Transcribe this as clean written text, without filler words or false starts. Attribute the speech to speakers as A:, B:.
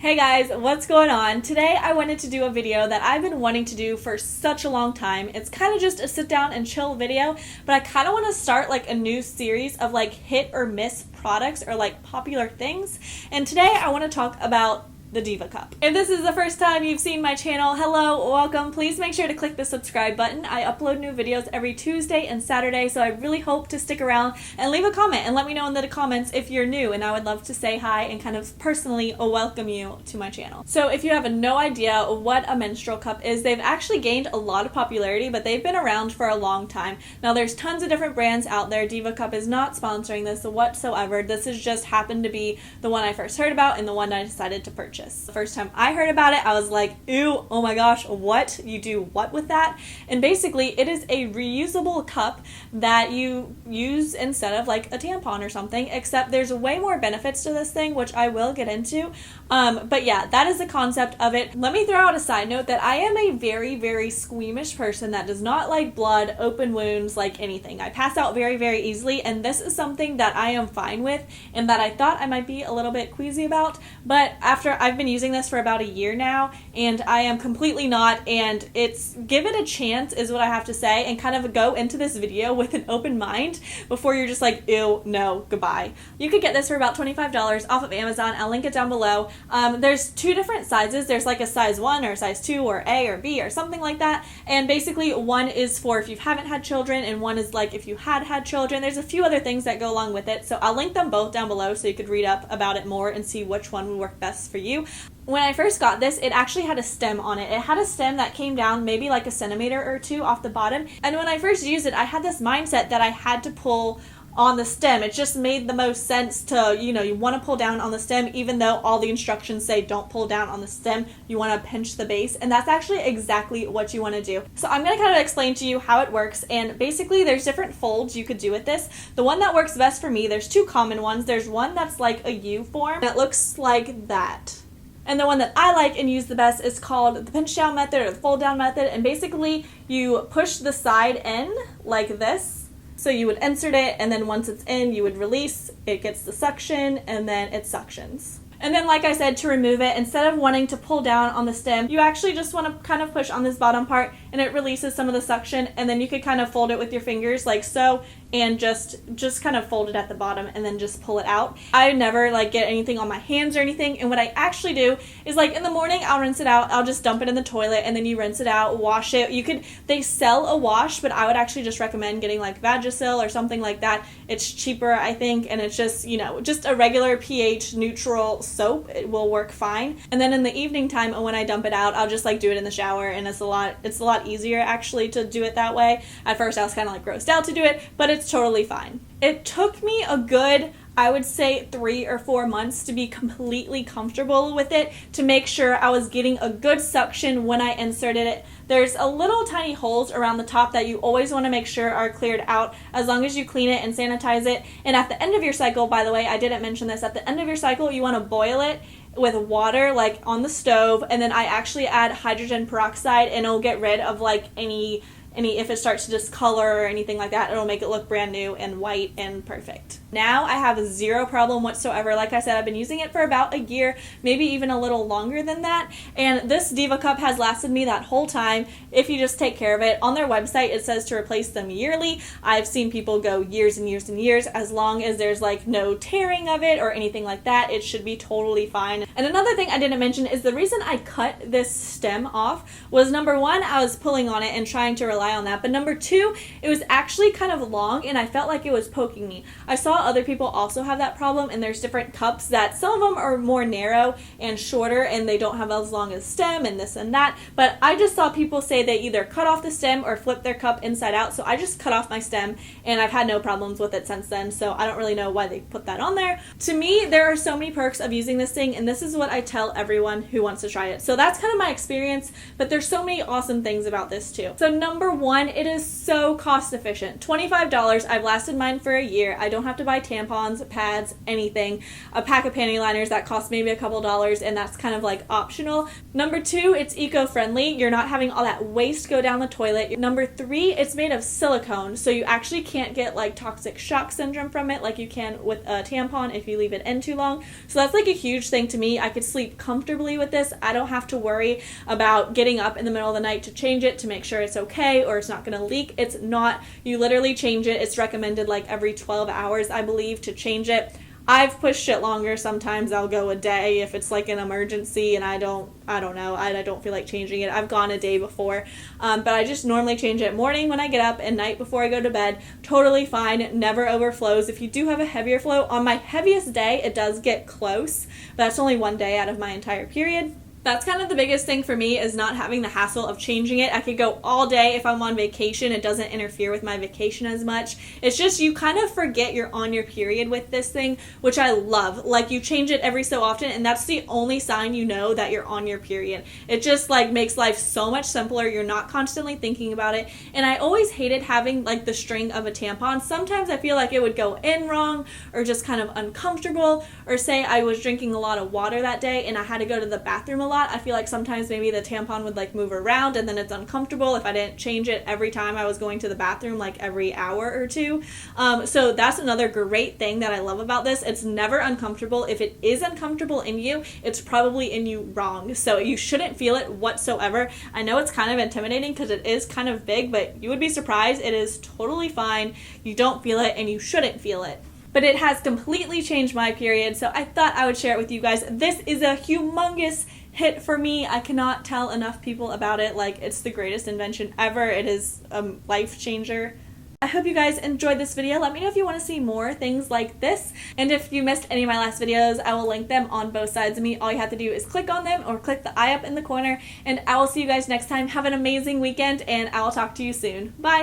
A: Hey guys, what's going on? Today I wanted to do a video that I've been wanting to do for such a long time. It's kind of just a sit down and chill video, but I kind of want to start like a new series of like hit or miss products or like popular things. And today I want to talk about the Diva Cup. If this is the first time you've seen my channel, hello, welcome. Please make sure to click the subscribe button. I upload new videos every Tuesday and Saturday, so I really hope to stick around and leave a comment and let me know in the comments if you're new, and I would love to say hi and kind of personally welcome you to my channel. So if you have no idea what a menstrual cup is, they've actually gained a lot of popularity, but they've been around for a long time. Now there's tons of different brands out there. Diva Cup is not sponsoring this whatsoever. This has just happened to be the one I first heard about and the one I decided to purchase. The first time I heard about it, I was like, ew, oh my gosh, what? You do what with that? And basically, it is a reusable cup that you use instead of like a tampon or something, except there's way more benefits to this thing, which I will get into. But yeah, that is the concept of it. Let me throw out a side note that I am a very, very squeamish person that does not like blood, open wounds, like anything. I pass out very, very easily, and this is something that I am fine with and that I thought I might be a little bit queasy about, but after I've been using this for about a year now, and I am completely not, and it's give it a chance is what I have to say, and kind of go into this video with an open mind before you're just like, ew, no, goodbye. You could get this for about $25 off of Amazon. I'll link it down below. There's two different sizes. There's like a size 1 or a size 2 or A or B or something like that, and basically one is for if you haven't had children and one is like if you had children. There's a few other things that go along with it, so I'll link them both down below so you could read up about it more and see which one would work best for you. When I first got this, it actually had a stem on it. It had a stem that came down maybe like a centimeter or two off the bottom. And when I first used it, I had this mindset that I had to pull on the stem. It just made the most sense to, you want to pull down on the stem, even though all the instructions say don't pull down on the stem. You want to pinch the base, and that's actually exactly what you want to do. So I'm going to kind of explain to you how it works, and basically there's different folds you could do with this. The one that works best for me, there's two common ones. There's one that's like a U form that looks like that. And the one that I like and use the best is called the pinch down method or the fold down method. And basically you push the side in like this. So you would insert it, and then once it's in, you would release. It gets the suction, and then it suctions. And then, like I said, to remove it, instead of wanting to pull down on the stem, you actually just want to kind of push on this bottom part, and it releases some of the suction, and then you could kind of fold it with your fingers like so, and just kind of fold it at the bottom and then just pull it out. I never like get anything on my hands or anything, and what I actually do is like in the morning I'll rinse it out, I'll just dump it in the toilet, and then you rinse it out, wash it. They sell a wash, but I would actually just recommend getting like Vagisil or something like that. It's cheaper, I think, and it's just, just a regular pH neutral soap. It will work fine. And then in the evening time when I dump it out, I'll just like do it in the shower, and it's a lot easier actually to do it that way. At first I was kind of like grossed out to do it, but it's totally fine. It took me a good, I would say 3 or 4 months to be completely comfortable with it, to make sure I was getting a good suction when I inserted it. There's a little tiny holes around the top that you always want to make sure are cleared out as long as you clean it and sanitize it. And at the end of your cycle, by the way, I didn't mention this, at the end of your cycle you want to boil it with water like on the stove, and then I actually add hydrogen peroxide, and it'll get rid of like any if it starts to discolor or anything like that. It'll make it look brand new and white and perfect. Now I have zero problem whatsoever. Like I said, I've been using it for about a year, maybe even a little longer than that, and this Diva Cup has lasted me that whole time if you just take care of it. On their website it says to replace them yearly. I've seen people go years and years and years. As long as there's like no tearing of it or anything like that, it should be totally fine. And another thing I didn't mention is the reason I cut this stem off was, number one, I was pulling on it and trying to rely on that, but number two, it was actually kind of long and I felt like it was poking me. I saw other people also have that problem, and there's different cups that some of them are more narrow and shorter and they don't have as long as stem and this and that, but I just saw people say they either cut off the stem or flip their cup inside out, so I just cut off my stem and I've had no problems with it since then, so I don't really know why they put that on there. To me, there are so many perks of using this thing, and this is what I tell everyone who wants to try it. So that's kind of my experience, but there's so many awesome things about this too. So number one, it is so cost efficient. $25, I've lasted mine for a year. I don't have to buy tampons, pads, anything. A pack of panty liners that costs maybe a couple dollars, and that's kind of like optional. Number two, it's eco-friendly. You're not having all that waste go down the toilet. Number three, it's made of silicone, so you actually can't get like toxic shock syndrome from it like you can with a tampon if you leave it in too long. So that's like a huge thing to me. I could sleep comfortably with this. I don't have to worry about getting up in the middle of the night to change it to make sure it's okay or it's not going to leak. It's not. You literally change it. It's recommended like every 12 hours, I believe, to change it. I've pushed it longer. Sometimes I'll go a day if it's like an emergency and I don't know, I don't feel like changing it. I've gone a day before, but I just normally change it morning when I get up and night before I go to bed. Totally fine. It never overflows. If you do have a heavier flow, on my heaviest day, it does get close, but that's only one day out of my entire period. That's kind of the biggest thing for me, is not having the hassle of changing it. I could go all day if I'm on vacation. It doesn't interfere with my vacation as much. It's just you kind of forget you're on your period with this thing, which I love. Like, you change it every so often, and that's the only sign you know that you're on your period. It just like makes life so much simpler. You're not constantly thinking about it. And I always hated having like the string of a tampon. Sometimes I feel like it would go in wrong or just kind of uncomfortable, or say I was drinking a lot of water that day and I had to go to the bathroom a lot. I feel like sometimes maybe the tampon would like move around and then it's uncomfortable if I didn't change it every time I was going to the bathroom, like every hour or two. So that's another great thing that I love about this. It's never uncomfortable. If it is uncomfortable in you, it's probably in you wrong. So you shouldn't feel it whatsoever. I know it's kind of intimidating because it is kind of big, but you would be surprised. It is totally fine. You don't feel it and you shouldn't feel it. But it has completely changed my period, so I thought I would share it with you guys. This is a humongous hit for me. I cannot tell enough people about it. Like, it's the greatest invention ever. It is a life changer. I hope you guys enjoyed this video. Let me know if you want to see more things like this. And if you missed any of my last videos, I will link them on both sides of me. All you have to do is click on them or click the eye up in the corner. And I will see you guys next time. Have an amazing weekend, and I will talk to you soon. Bye!